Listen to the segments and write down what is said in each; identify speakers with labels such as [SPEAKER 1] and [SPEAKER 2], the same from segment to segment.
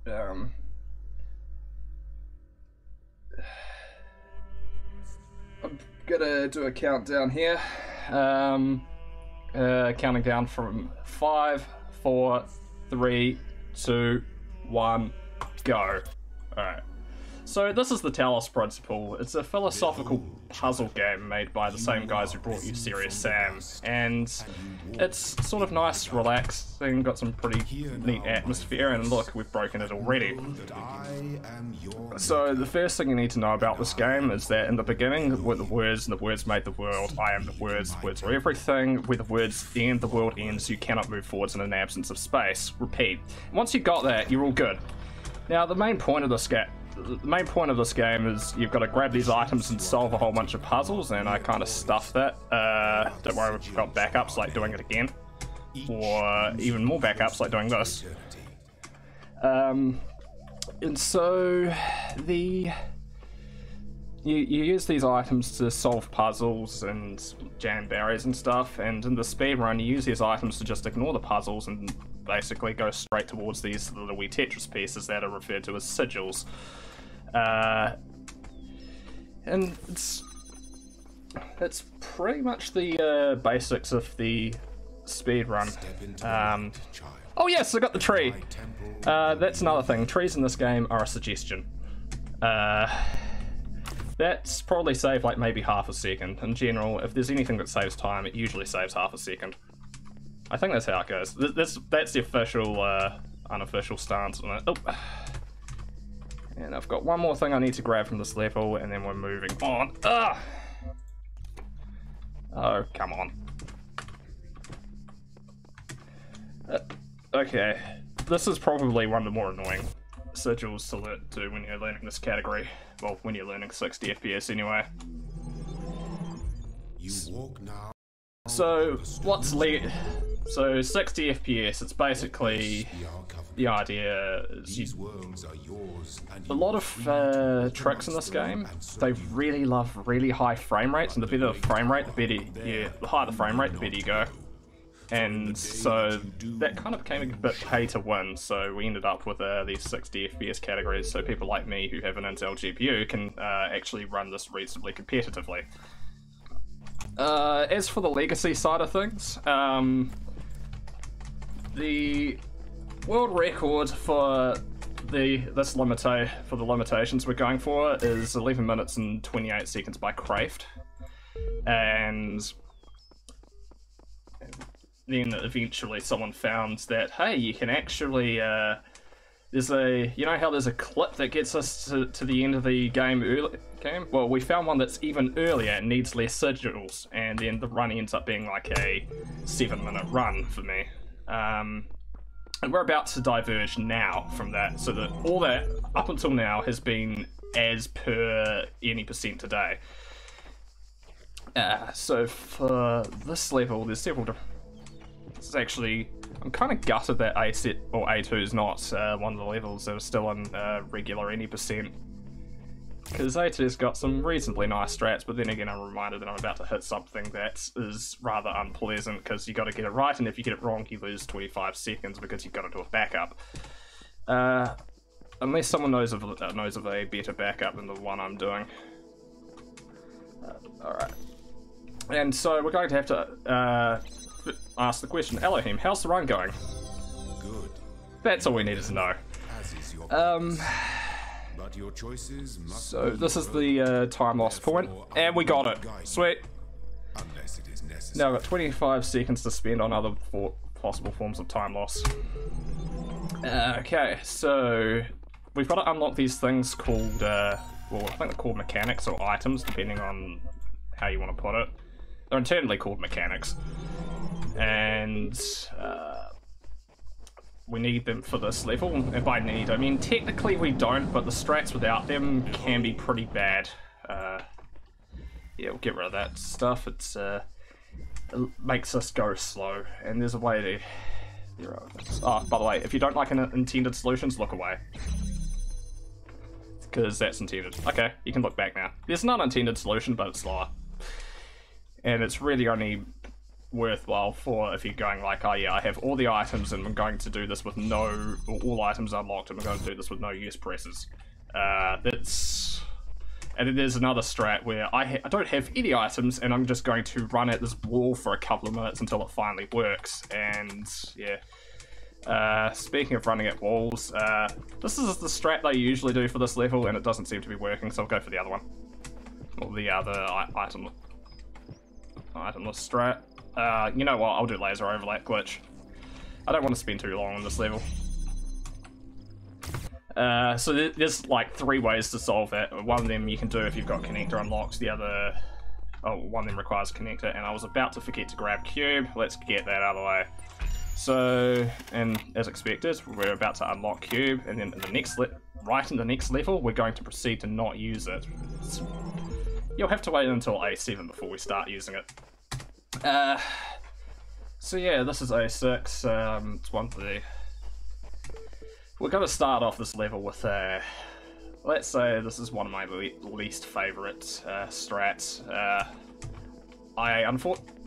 [SPEAKER 1] I'm gonna do a countdown here. Counting down from 5, 4, 3, 2, 1, go. Alright. So this is the Talos Principle. It's a philosophical puzzle game made by the same guys who brought you Serious Sam, and it's sort of nice, relaxing, got some pretty neat atmosphere, and look, we've broken it already. So the first thing you need to know about this game is that in the beginning were the words, and the words made the world. I am the words are everything. Where the words end, the world ends. You cannot move forwards in an absence of space. Repeat. Once you got that, you're all good. Now the main point of this game is you've got to grab these items and solve a whole bunch of puzzles, and I kind of stuffed that. Don't worry, we've got backups like doing it again, or even more backups like doing this. And so you use these items to solve puzzles and jam barriers and stuff, and in the speedrun you use these items to just ignore the puzzles and basically go straight towards these little wee Tetris pieces that are referred to as sigils. And it's pretty much the basics of the speedrun. Oh yes, I got the tree! That's another thing. Trees in this game are a suggestion. That's probably saved like maybe half a second. In general, if there's anything that saves time, it usually saves half a second. I think that's how it goes. That's the official, unofficial stance on it. Oh. And I've got one more thing I need to grab from this level, and then we're moving on. Ugh. Oh, come on. Okay, this is probably one of the more annoying sigils to do when you're learning this category. Well, when you're learning 60 FPS anyway.
[SPEAKER 2] You walk now.
[SPEAKER 1] So, so 60 FPS, it's basically, the idea is a lot of tricks in this game, they really love really high frame rates, and the better the frame rate, the higher the frame rate, the better you go. And so that kind of became a bit pay to win, so we ended up with these 60 FPS categories, so people like me who have an Intel GPU can actually run this reasonably competitively. As for the legacy side of things, the world record for the limitations we're going for is 11 minutes and 28 seconds by Kraft, and then eventually someone found that, hey, you can actually there's a clip that gets us to the end of the game well, we found one that's even earlier and needs less sigils, and then the run ends up being like a 7-minute run for me. And we're about to diverge now from that, so that all that up until now has been as per any percent today. So for this level, there's several different... It's actually, I'm kind of gutted that A set or A2 is not one of the levels that are still on regular any percent, because A2's got some reasonably nice strats, but then again I'm reminded that I'm about to hit something that is rather unpleasant, because you got to get it right, and if you get it wrong you lose 25 seconds because you've got to do a backup. Unless someone knows of a better backup than the one I'm doing. Alright. And so we're going to have to ask the question, Elohim, how's the run going?
[SPEAKER 2] Good.
[SPEAKER 1] That's all we needed to know.
[SPEAKER 2] As is your but your choices must
[SPEAKER 1] so this is the time loss point, and we got it. Sweet.
[SPEAKER 2] Unless it is necessary.
[SPEAKER 1] Now I've got 25 seconds to spend on other possible forms of time loss. Okay, so we've got to unlock these things called, well, I think they're called mechanics or items, depending on how you want to put it. They're internally called mechanics, and we need them for this level. And by need, I mean technically we don't, but the strats without them can be pretty bad. Yeah, we'll get rid of that stuff. It makes us go slow, and there's a way to... Oh, by the way, if you don't like intended solutions, look away, because that's intended. Okay, you can look back now. There's an unintended solution, but it's slower. And it's really only worthwhile for if you're going like, oh yeah, I have all the items and I'm going to do this with no, all items unlocked and I'm going to do this with no use presses. And then there's another strat where I don't have any items and I'm just going to run at this wall for a couple of minutes until it finally works. And yeah, speaking of running at walls, this is the strat they usually do for this level and it doesn't seem to be working, so I'll go for the other one. Or the other itemless strat. You know what, I'll do laser overlap glitch. I don't want to spend too long on this level. So there's like 3 ways to solve that. One of them you can do if you've got connector unlocked, the other... Oh, one of them requires connector, and I was about to forget to grab cube. Let's get that out of the way. So, and as expected, we're about to unlock cube, and then in the next right in the next level, we're going to proceed to not use it. You'll have to wait until A7 before we start using it. So yeah, this is A6. It's one of the... We're going to start off this level with let's say this is one of my least favourite strats.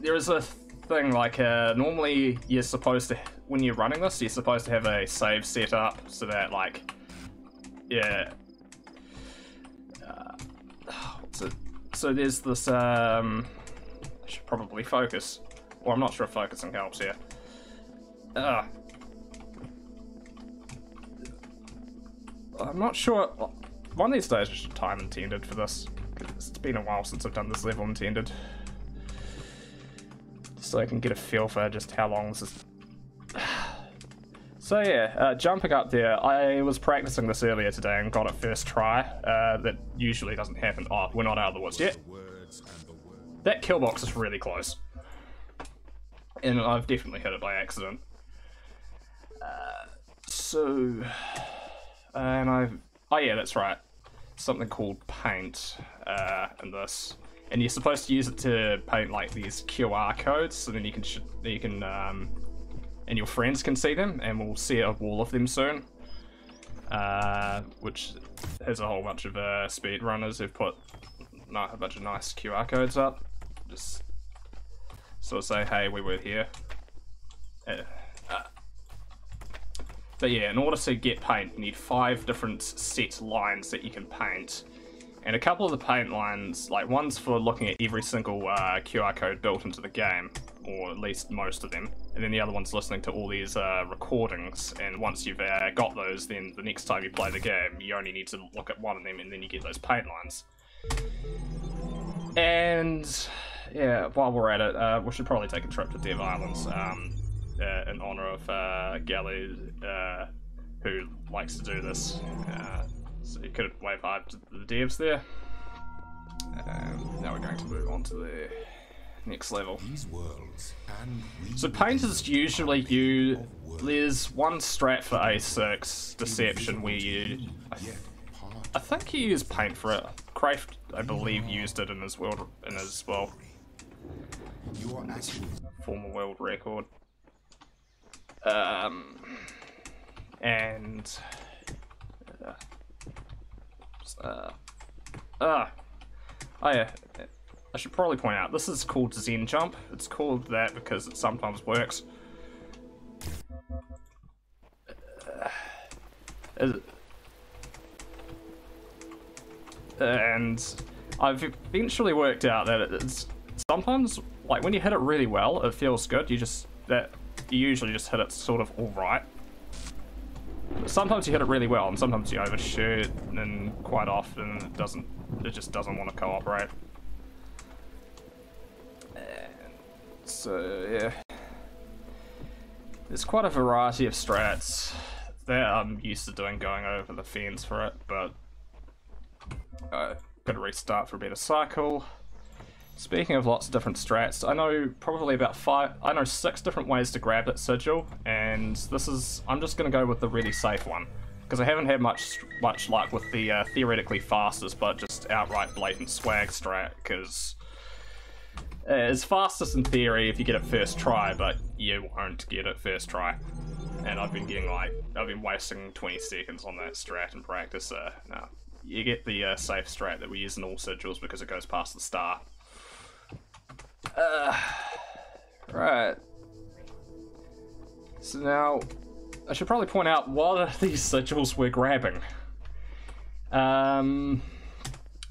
[SPEAKER 1] There is a thing like, normally you're supposed to, when you're running this, you're supposed to have a save set up so that like, yeah. So there's this, I should probably focus, or I'm not sure if focusing helps here. I'm not sure. One of these days I should time intended for this. It's been a while since I've done this level intended. So I can get a feel for just how long this is. So yeah, jumping up there, I was practicing this earlier today and got it first try. That usually doesn't happen. Oh, we're not out of the woods yet. That kill box is really close. And I've definitely hit it by accident. Oh yeah, that's right. Something called paint in this, and you're supposed to use it to paint like these QR codes, so then you can and your friends can see them, and we'll see a wall of them soon. Which has a whole bunch of speedrunners who've put a bunch of nice QR codes up, just sort of say, hey, we were here. But yeah, in order to get paint, you need 5 different set lines that you can paint. And a couple of the paint lines, like one's for looking at every single QR code built into the game, or at least most of them. And then the other one's listening to all these recordings. And once you've got those, then the next time you play the game, you only need to look at one of them and then you get those paint lines. And yeah, while we're at it, we should probably take a trip to Dev Islands. In honor of Gally, who likes to do this. So you could wave hi to the devs there. Now we're going to move on to the next level. So paint is usually there's one strat for A6 Deception where you, I think you use paint for it. Kraft, I believe, used it in his former world record. Oh yeah, I should probably point out, this is called Zen Jump. It's called that because it sometimes works. And I've eventually worked out that it's sometimes, like when you hit it really well, it feels good. You usually just hit it sort of alright. Sometimes you hit it really well, and sometimes you overshoot, and quite often it just doesn't want to cooperate. And so yeah, there's quite a variety of strats that I'm used to doing going over the fence for it, but gotta restart for a better cycle. Speaking of lots of different strats, I know probably about 6 different ways to grab that sigil, and I'm just going to go with the really safe one, because I haven't had much luck with the theoretically fastest but just outright blatant swag strat, because it's fastest in theory if you get it first try, but you won't get it first try. And I've been wasting 20 seconds on that strat in practice. No, you get the safe strat that we use in all sigils because it goes past the star. Right. So now, I should probably point out what are these sigils we're grabbing.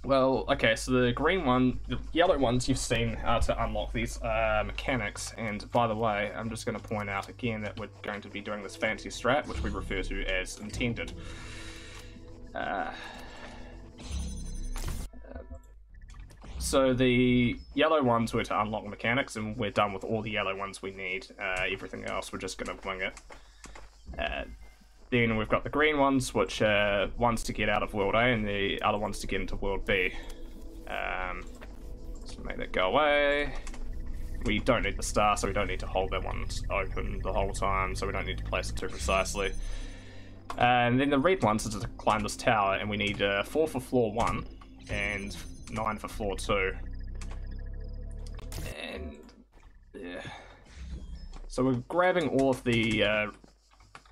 [SPEAKER 1] Well, okay, so the yellow ones you've seen to unlock these mechanics, and by the way, I'm just going to point out again that we're going to be doing this fancy strat, which we refer to as intended. So the yellow ones were to unlock mechanics, and we're done with all the yellow ones we need. Everything else, we're just going to wing it. Then we've got the green ones, which are ones to get out of World A, and the other ones to get into World B. So make that go away. We don't need the star, so we don't need to hold that one open the whole time, so we don't need to place it too precisely. And then the red ones are to climb this tower, and we need 4 for floor 1, and 9 for floor 2. And yeah. So we're grabbing all of the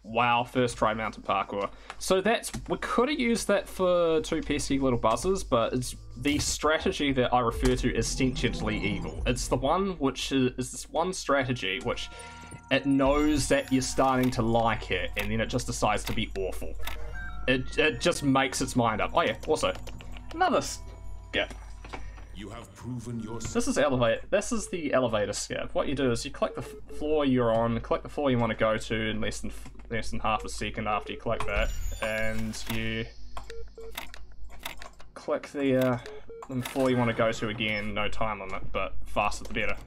[SPEAKER 1] wow, first try mountain parkour. So we could have used that for 2 pesky little buzzers, but it's the strategy that I refer to as sentiently evil. It's the one which is this one strategy which it knows that you're starting to like it, and then it just decides to be awful. It just makes its mind up. Oh yeah, also, another skip.
[SPEAKER 2] You have proven yourself.
[SPEAKER 1] This is the elevator skip. What you do is you click the floor you're on, click the floor you want to go to in less than half a second after you click that, and you click the floor you want to go to again, no time limit, but faster the better.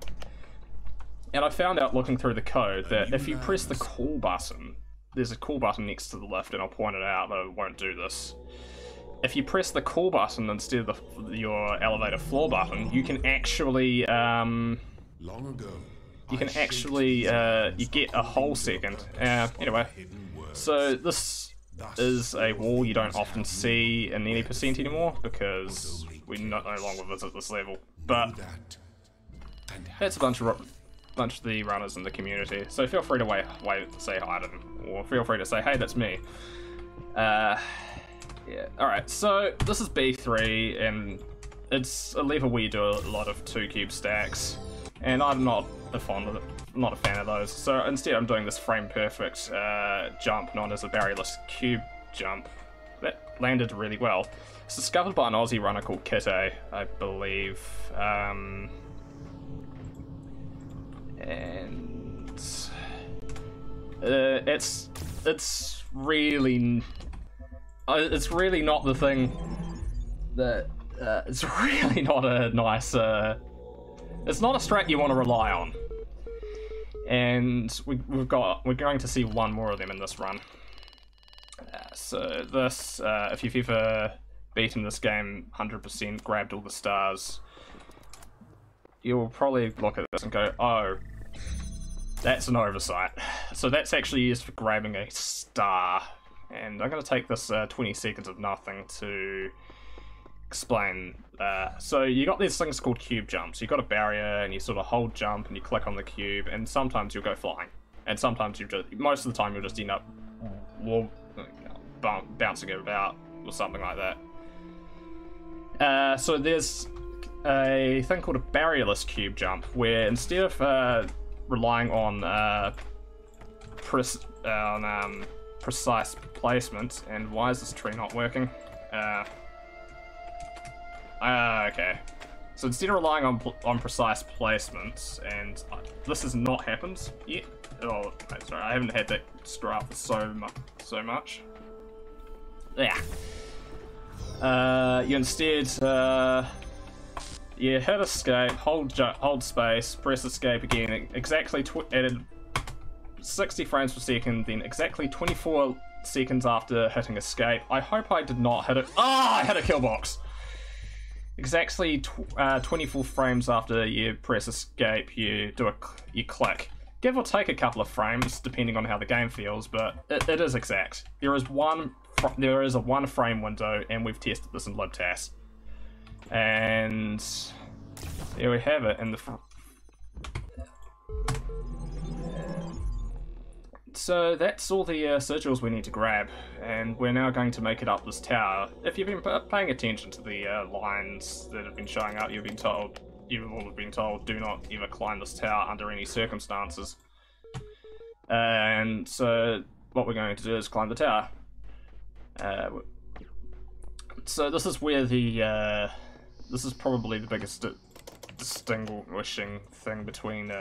[SPEAKER 1] And I found out looking through the code that if you press the call button, there's a call button next to the lift, and I'll point it out, but it won't do this. If you press the call button instead of your elevator floor button, you can actually you get a whole second. Anyway, so this is a wall you don't often see in any percent anymore because we no longer visit this level. But that's a bunch of the runners in the community, so feel free to say hi to them, or feel free to say, hey, that's me. Yeah, alright, so this is B3, and it's a level where you do a lot of 2 cube stacks, and I'm not a fan of those, so instead I'm doing this frame perfect jump known as a barrierless cube jump that landed really well. It's discovered by an Aussie runner called Kit A, I believe, and it's really not the thing that it's really not a nice it's not a strat you want to rely on, and we're going to see one more of them in this run. So this if you've ever beaten this game 100%, grabbed all the stars, you'll probably look at this and go, oh, that's an oversight. So that's actually used for grabbing a star. And I'm going to take this 20 seconds of nothing to explain. So you got these things called cube jumps. You got a barrier, and you sort of hold jump, and you click on the cube, and sometimes you'll go flying, and sometimes most of the time you'll just end up bouncing it about or something like that. So there's a thing called a barrierless cube jump, where instead of relying on precise placement, and why is this tree not working? Okay. So instead of relying on precise placements, and this has not happened yet. Oh, sorry, I haven't had that screw up for so much. Yeah. You instead you hit escape, hold space, press escape again, exactly at 60 frames per second, then exactly 24 seconds after hitting escape. I hope I did not hit it. Ah, I hit a kill box. Exactly 24 frames after you press escape, you click. Give or take a couple of frames, depending on how the game feels, but it is exact. There is a 1 frame window, and we've tested this in libtas. And there we have it. So that's all the sigils we need to grab, and we're now going to make it up this tower. If you've been paying attention to the lines that have been showing up, you've been told you will have been told, do not ever climb this tower under any circumstances. And so what we're going to do is climb the tower. So this is where the this is probably the biggest distinguishing thing between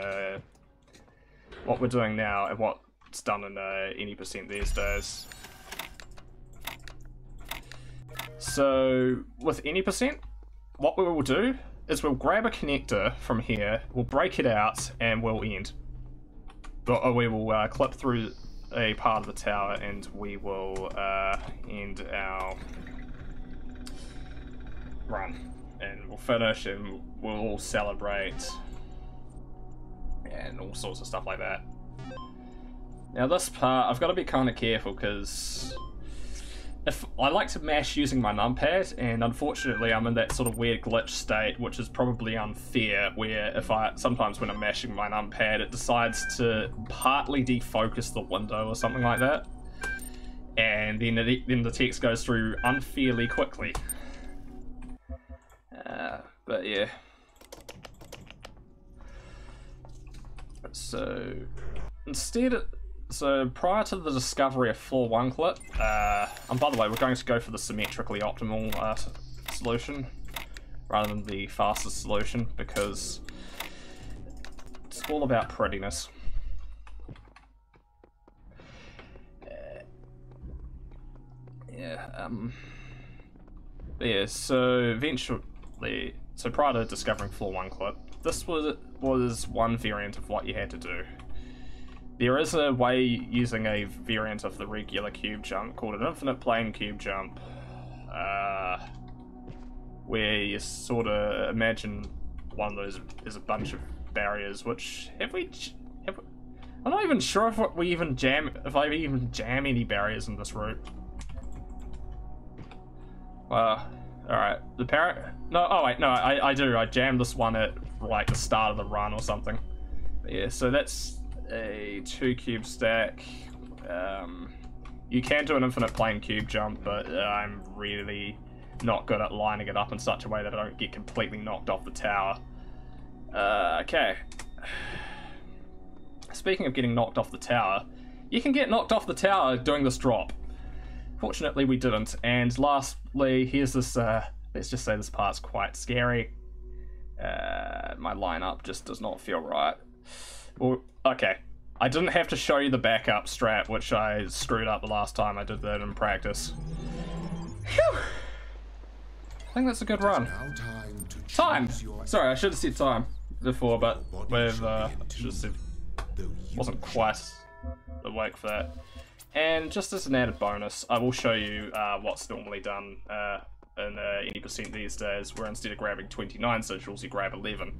[SPEAKER 1] what we're doing now and what's done in any percent these days. So with any percent, what we will do is we'll grab a connector from here, we'll break it out, and we'll end. Or we will clip through a part of the tower, and we will end our run. And we'll finish, and we'll all celebrate, and all sorts of stuff like that. Now this part, I've got to be kind of careful, because if I like to mash using my numpad, and unfortunately I'm in that sort of weird glitch state, which is probably unfair, where sometimes when I'm mashing my numpad, it decides to partly defocus the window or something like that, and then the text goes through unfairly quickly. But yeah. So prior to the discovery of floor 1 clip, and by the way, we're going to go for the symmetrically optimal solution rather than the fastest solution, because it's all about prettiness. Yeah, so eventually, so prior to discovering floor 1 clip, this was one variant of what you had to do. There is a way using a variant of the regular cube jump called an infinite plane cube jump, where you sort of imagine one of those is a bunch of barriers. Which I'm not even sure if I even jam any barriers in this route. All right, I do. I jammed this one at like the start of the run or something. But yeah, so that's a 2 cube stack. You can do an infinite plane cube jump, but I'm really not good at lining it up in such a way that I don't get completely knocked off the tower. Okay. Speaking of getting knocked off the tower, you can get knocked off the tower doing this drop. Fortunately we didn't, and lastly, here's this, let's just say this part's quite scary. My lineup just does not feel right. Well, okay, I didn't have to show you the backup strat, which I screwed up the last time I did that in practice. Whew. I think that's a good run. Time! Sorry, I should have said time before, but with, should have said, wasn't quite awake for that. And just as an added bonus, I will show you what's normally done in any percent these days, where instead of grabbing 29 sigils, you grab 11.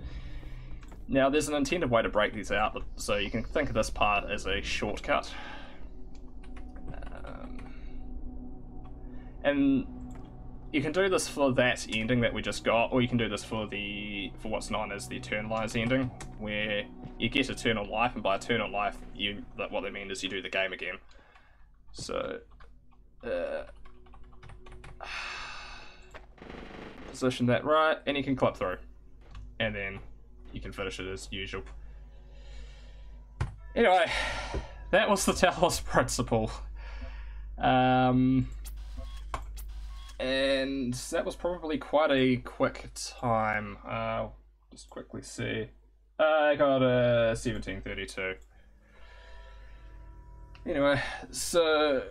[SPEAKER 1] Now, there's an intended way to break these out, so you can think of this part as a shortcut. And you can do this for that ending that we just got, or you can do this for what's known as the eternalized ending, where you get eternal life, and by eternal life, what they mean is you do the game again. So, position that right, and you can clip through, and then you can finish it as usual. Anyway, that was the Talos principle. And that was probably quite a quick time. Just quickly see. I got a 1732. Anyway, so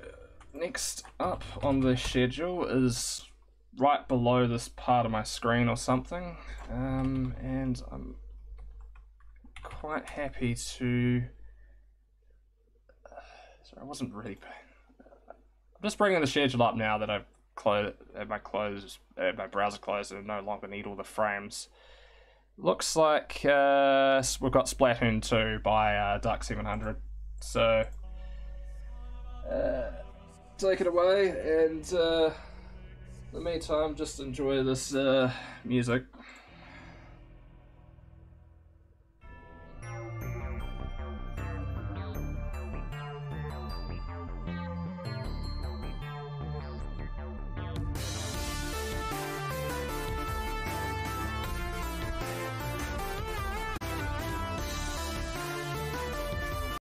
[SPEAKER 1] next up on the schedule is right below this part of my screen or something, and I'm quite happy to. Sorry, I wasn't really. I'm just bringing the schedule up now that I've my browser closed and I no longer need all the frames. Looks like we've got Splatoon 2 by Duck 700. So take it away, and in the meantime, just enjoy this music.